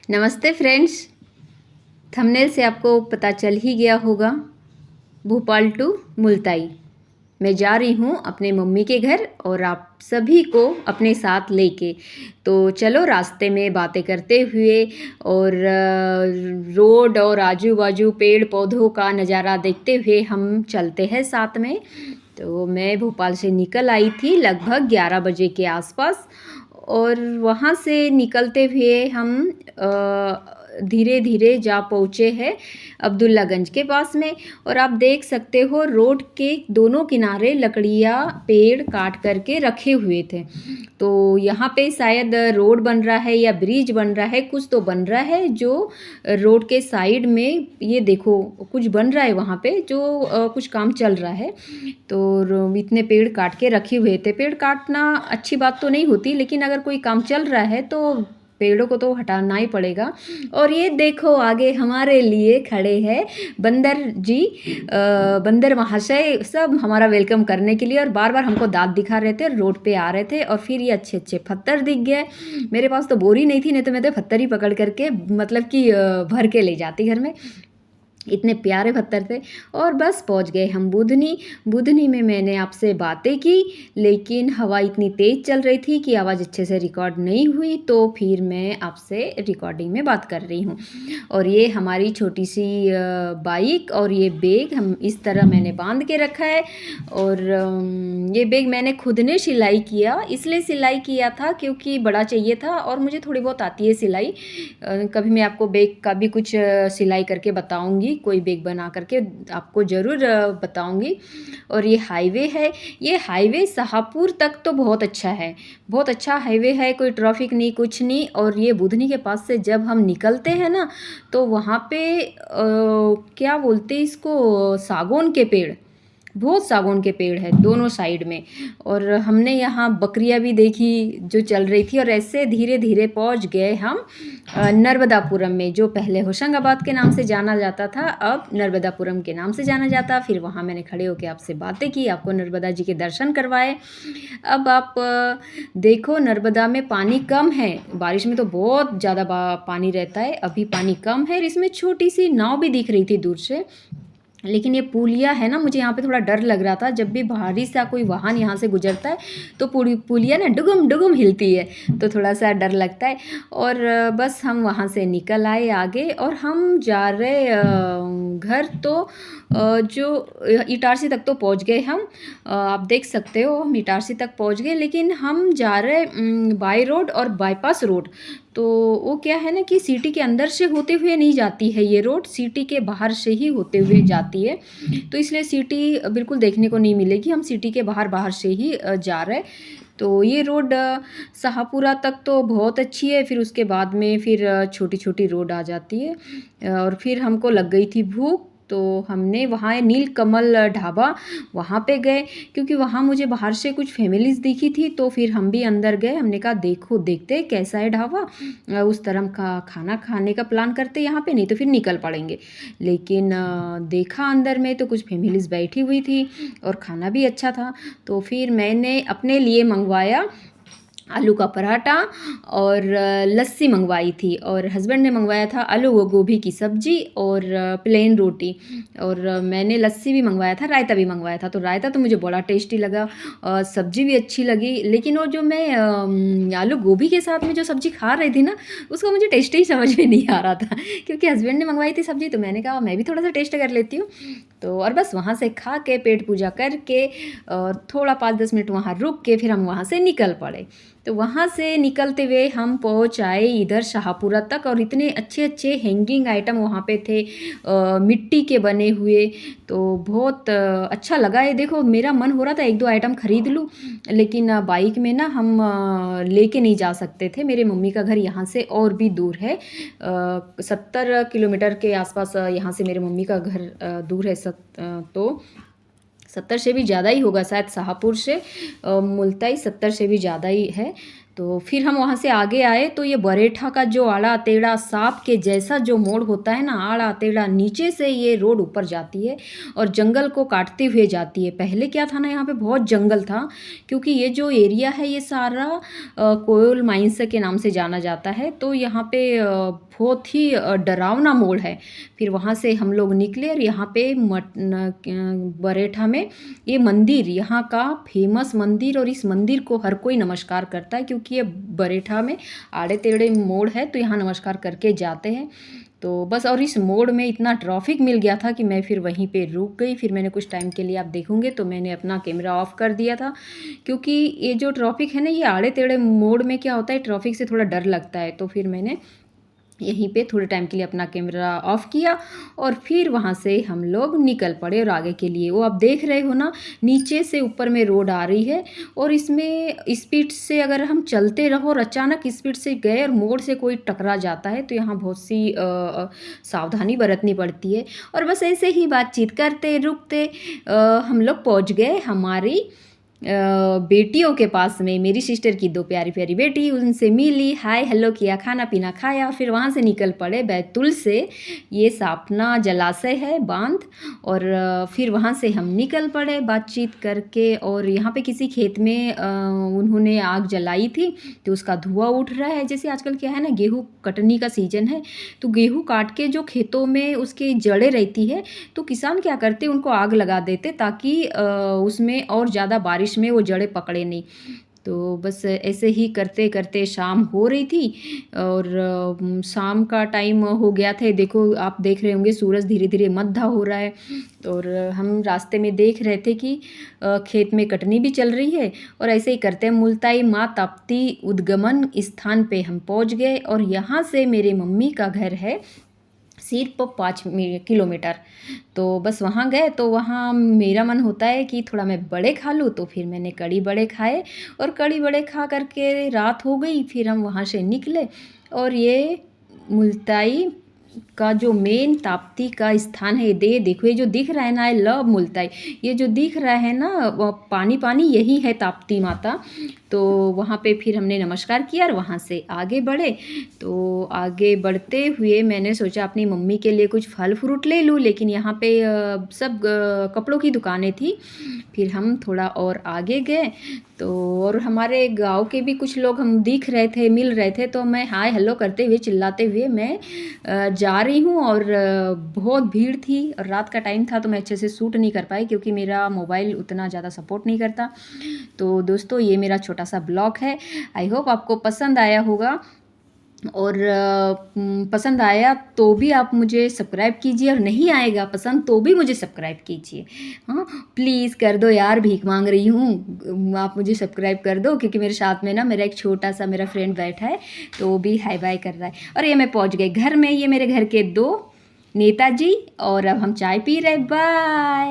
नमस्ते friends. Thumbnail से आपको पता चल ही गया होगा, भोपाल टू मुल्ताई मैं जा रही हूँ अपने मम्मी के घर और आप सभी को अपने साथ लेके। तो चलो रास्ते में बातें करते हुए और रोड और आजू बाजू पेड़ पौधों का नज़ारा देखते हुए हम चलते हैं साथ में। तो मैं भोपाल से निकल आई थी लगभग 11 बजे के आसपास और वहाँ से निकलते हुए हम धीरे धीरे जा पहुँचे हैं अब्दुल्लागंज के पास में। और आप देख सकते हो रोड के दोनों किनारे लकड़ियाँ पेड़ काट करके रखे हुए थे। तो यहाँ पे शायद रोड बन रहा है या ब्रिज बन रहा है, कुछ तो बन रहा है जो रोड के साइड में, ये देखो कुछ बन रहा है वहाँ पे जो कुछ काम चल रहा है। तो इतने पेड़ काट के रखे हुए थे। पेड़ काटना अच्छी बात तो नहीं होती, लेकिन अगर कोई काम चल रहा है तो पेड़ों को तो हटाना ही पड़ेगा। और ये देखो आगे हमारे लिए खड़े हैं बंदर जी, बंदर महाशय, सब हमारा वेलकम करने के लिए। और बार बार हमको दांत दिखा रहे थे, रोड पे आ रहे थे। और फिर ये अच्छे अच्छे पत्थर दिख गए। मेरे पास तो बोरी नहीं थी, नहीं तो मैं तो पत्थर ही पकड़ करके मतलब कि भर के ले जाती घर में। इतने प्यारे पत्थर थे। और बस पहुंच गए हम बुधनी में मैंने आपसे बातें की, लेकिन हवा इतनी तेज़ चल रही थी कि आवाज़ अच्छे से रिकॉर्ड नहीं हुई। तो फिर मैं आपसे रिकॉर्डिंग में बात कर रही हूँ। और ये हमारी छोटी सी बाइक और ये बैग हम इस तरह मैंने बांध के रखा है। और ये बैग मैंने खुद ने सिलाई किया, इसलिए सिलाई किया था क्योंकि बड़ा चाहिए था और मुझे थोड़ी बहुत आती है सिलाई। कभी मैं आपको बैग का भी कुछ सिलाई करके बताऊंगी, कोई बैग बना करके आपको ज़रूर बताऊंगी। और ये हाईवे है, ये हाईवे शाहपुर तक तो बहुत अच्छा है, बहुत अच्छा हाईवे है, कोई ट्रैफिक नहीं कुछ नहीं। और ये बुधनी के पास से जब हम निकलते हैं ना, तो वहाँ पे क्या बोलते हैं इसको, सागौन के पेड़, बहुत सागौन के पेड़ है दोनों साइड में। और हमने यहाँ बकरियाँ भी देखी जो चल रही थी। और ऐसे धीरे धीरे पहुँच गए हम नर्मदापुरम में, जो पहले होशंगाबाद के नाम से जाना जाता था, अब नर्मदापुरम के नाम से जाना जाता। फिर वहाँ मैंने खड़े होकर आपसे बातें की, आपको नर्मदा जी के दर्शन करवाए। अब आप देखो नर्मदा में पानी कम है, बारिश में तो बहुत ज़्यादा पानी रहता है, अभी पानी कम है। और इसमें छोटी सी नाव भी दिख रही थी दूर से। लेकिन ये पुलिया है ना, मुझे यहाँ पे थोड़ा डर लग रहा था। जब भी भारी सा कोई वाहन यहाँ से गुजरता है तो पूरी पुलिया ना डुगुम डुगुम हिलती है, तो थोड़ा सा डर लगता है। और बस हम वहाँ से निकल आए आगे और हम जा रहे घर। तो जो इटारसी तक तो पहुँच गए हम, आप देख सकते हो हम इटारसी तक पहुँच गए। लेकिन हम जा रहे बाई रोड और बाईपास रोड। तो वो क्या है ना कि सिटी के अंदर से होते हुए नहीं जाती है ये रोड, सिटी के बाहर से ही होते हुए जाती है। तो इसलिए सिटी बिल्कुल देखने को नहीं मिलेगी, हम सिटी के बाहर बाहर से ही जा रहे। तो ये रोड शाहपुरा तक तो बहुत अच्छी है, फिर उसके बाद में फिर छोटी छोटी रोड आ जाती है। और फिर हमको लग गई थी भूख, तो हमने वहाँ नीलकमल ढाबा वहाँ पे गए, क्योंकि वहाँ मुझे बाहर से कुछ फैमिलीज़ दिखी थी। तो फिर हम भी अंदर गए, हमने कहा देखो देखते हैं कैसा है ढाबा, उस तरह का खाना खाने का प्लान करते यहाँ पे, नहीं तो फिर निकल पड़ेंगे। लेकिन देखा अंदर में तो कुछ फैमिलीज़ बैठी हुई थी और खाना भी अच्छा था। तो फिर मैंने अपने लिए मंगवाया आलू का पराठा और लस्सी मंगवाई थी। और हस्बैंड ने मंगवाया था आलू व गोभी की सब्ज़ी और प्लेन रोटी। और मैंने लस्सी भी मंगवाया था, रायता भी मंगवाया था। तो रायता तो मुझे बड़ा टेस्टी लगा, सब्ज़ी भी अच्छी लगी। लेकिन वो जो मैं आलू गोभी के साथ में जो सब्ज़ी खा रही थी ना, उसका मुझे टेस्ट ही समझ में नहीं आ रहा था। क्योंकि हस्बैंड ने मंगवाई थी सब्ज़ी, तो मैंने कहा मैं भी थोड़ा सा टेस्ट कर लेती हूँ। तो और बस वहाँ से खा के पेट पूजा करके और थोड़ा 5-10 मिनट वहाँ रुक के फिर हम वहाँ से निकल पड़े। तो वहाँ से निकलते हुए हम पहुँच आए इधर शाहपुरा तक। और इतने अच्छे अच्छे हैंगिंग आइटम वहाँ पे थे, मिट्टी के बने हुए। तो बहुत अच्छा लगा। ये देखो मेरा मन हो रहा था 1-2 आइटम ख़रीद लूँ, लेकिन बाइक में ना हम लेके नहीं जा सकते थे। मेरे मम्मी का घर यहाँ से और भी दूर है, 70 किलोमीटर के आसपास यहाँ से मेरे मम्मी का घर दूर है। तो 70 से भी ज़्यादा ही होगा शायद, शाहपुर से मुल्ताई 70 से भी ज़्यादा ही है। तो फिर हम वहाँ से आगे आए तो ये बरेठा का जो आड़ा टेढ़ा सांप के जैसा जो मोड़ होता है ना, आड़ा टेढ़ा, नीचे से ये रोड ऊपर जाती है और जंगल को काटते हुए जाती है। पहले क्या था ना, यहाँ पे बहुत जंगल था, क्योंकि ये जो एरिया है ये सारा कोयल माइंस के नाम से जाना जाता है। तो यहाँ पे बहुत ही डरावना मोड़ है। फिर वहाँ से हम लोग निकले और यहाँ पे बरेठा में ये मंदिर, यहाँ का फेमस मंदिर, और इस मंदिर को हर कोई नमस्कार करता है, क्योंकि ये बरेठा में आड़े टेढ़े मोड़ है तो यहाँ नमस्कार करके जाते हैं। तो बस, और इस मोड़ में इतना ट्रैफिक मिल गया था कि मैं फिर वहीं पे रुक गई। फिर मैंने कुछ टाइम के लिए, आप देखोगे तो मैंने अपना कैमरा ऑफ कर दिया था, क्योंकि ये जो ट्रैफिक है ना, ये आड़े टेढ़े मोड़ में क्या होता है, ट्रैफिक से थोड़ा डर लगता है। तो फिर मैंने यहीं पे थोड़े टाइम के लिए अपना कैमरा ऑफ किया और फिर वहाँ से हम लोग निकल पड़े और आगे के लिए। वो आप देख रहे हो ना, नीचे से ऊपर में रोड आ रही है और इसमें स्पीड से अगर हम चलते रहो और अचानक स्पीड से गए और मोड़ से कोई टकरा जाता है तो यहाँ बहुत सी सावधानी बरतनी पड़ती है। और बस ऐसे ही बातचीत करते रुकते हम लोग पहुँच गए हमारी बेटियों के पास में। मेरी सिस्टर की 2 प्यारी प्यारी बेटी, उनसे मिली, हाय हेलो किया, खाना पीना खाया, फिर वहाँ से निकल पड़े बैतुल से। ये सापना जलाशय है, बांध, और फिर वहाँ से हम निकल पड़े बातचीत करके। और यहाँ पे किसी खेत में उन्होंने आग जलाई थी तो उसका धुआं उठ रहा है। जैसे आजकल क्या है ना, गेहूँ कटनी का सीजन है, तो गेहूँ काट के जो खेतों में उसकी जड़ें रहती है तो किसान क्या करते, उनको आग लगा देते ताकि उसमें और ज़्यादा बारिश में वो जड़ें पकड़े नहीं। तो बस ऐसे ही करते करते शाम हो रही थी और शाम का टाइम हो गया था। देखो, आप देख रहे होंगे सूरज धीरे धीरे मध्य हो रहा है और हम रास्ते में देख रहे थे कि खेत में कटनी भी चल रही है। और ऐसे ही करते मुल्ताई माँ ताप्ती उद्गमन स्थान पे हम पहुंच गए और यहाँ से मेरे मम्मी का घर है सिर्फ 5 किलोमीटर। तो बस वहाँ गए तो वहाँ मेरा मन होता है कि थोड़ा मैं बड़े खा लूँ, तो फिर मैंने कड़ी बड़े खाए और कड़ी बड़े खा करके रात हो गई। फिर हम वहाँ से निकले और ये मुल्ताई का जो मेन ताप्ती का स्थान है, ये देखो, ये जो दिख रहा है ना, आई लव मुल्ताई, ये जो दिख रहा है ना पानी पानी, यही है ताप्ती माता। तो वहाँ पे फिर हमने नमस्कार किया और वहाँ से आगे बढ़े। तो आगे बढ़ते हुए मैंने सोचा अपनी मम्मी के लिए कुछ फल फ्रूट ले लूँ, लेकिन यहाँ पे सब कपड़ों की दुकानें थी। फिर हम थोड़ा और आगे गए तो और हमारे गांव के भी कुछ लोग हम दिख रहे थे, मिल रहे थे। तो मैं हाय हेलो करते हुए, चिल्लाते हुए मैं जा रही हूँ और बहुत भीड़ थी और रात का टाइम था तो मैं अच्छे से शूट नहीं कर पाई, क्योंकि मेरा मोबाइल उतना ज़्यादा सपोर्ट नहीं करता। तो दोस्तों, ये मेरा छोटा सा ब्लॉग है। आई होप आपको पसंद आया होगा, और पसंद आया तो भी आप मुझे सब्सक्राइब कीजिए, और नहीं आएगा पसंद तो भी मुझे सब्सक्राइब कीजिए। हाँ, प्लीज़ कर दो यार, भीख मांग रही हूँ, आप मुझे सब्सक्राइब कर दो। क्योंकि मेरे साथ में ना मेरा एक छोटा सा मेरा फ्रेंड बैठा है तो वो भी हाय बाय कर रहा है। और ये मैं पहुँच गई घर में, ये मेरे घर के 2 नेताजी, और अब हम चाय पी रहे। बाय।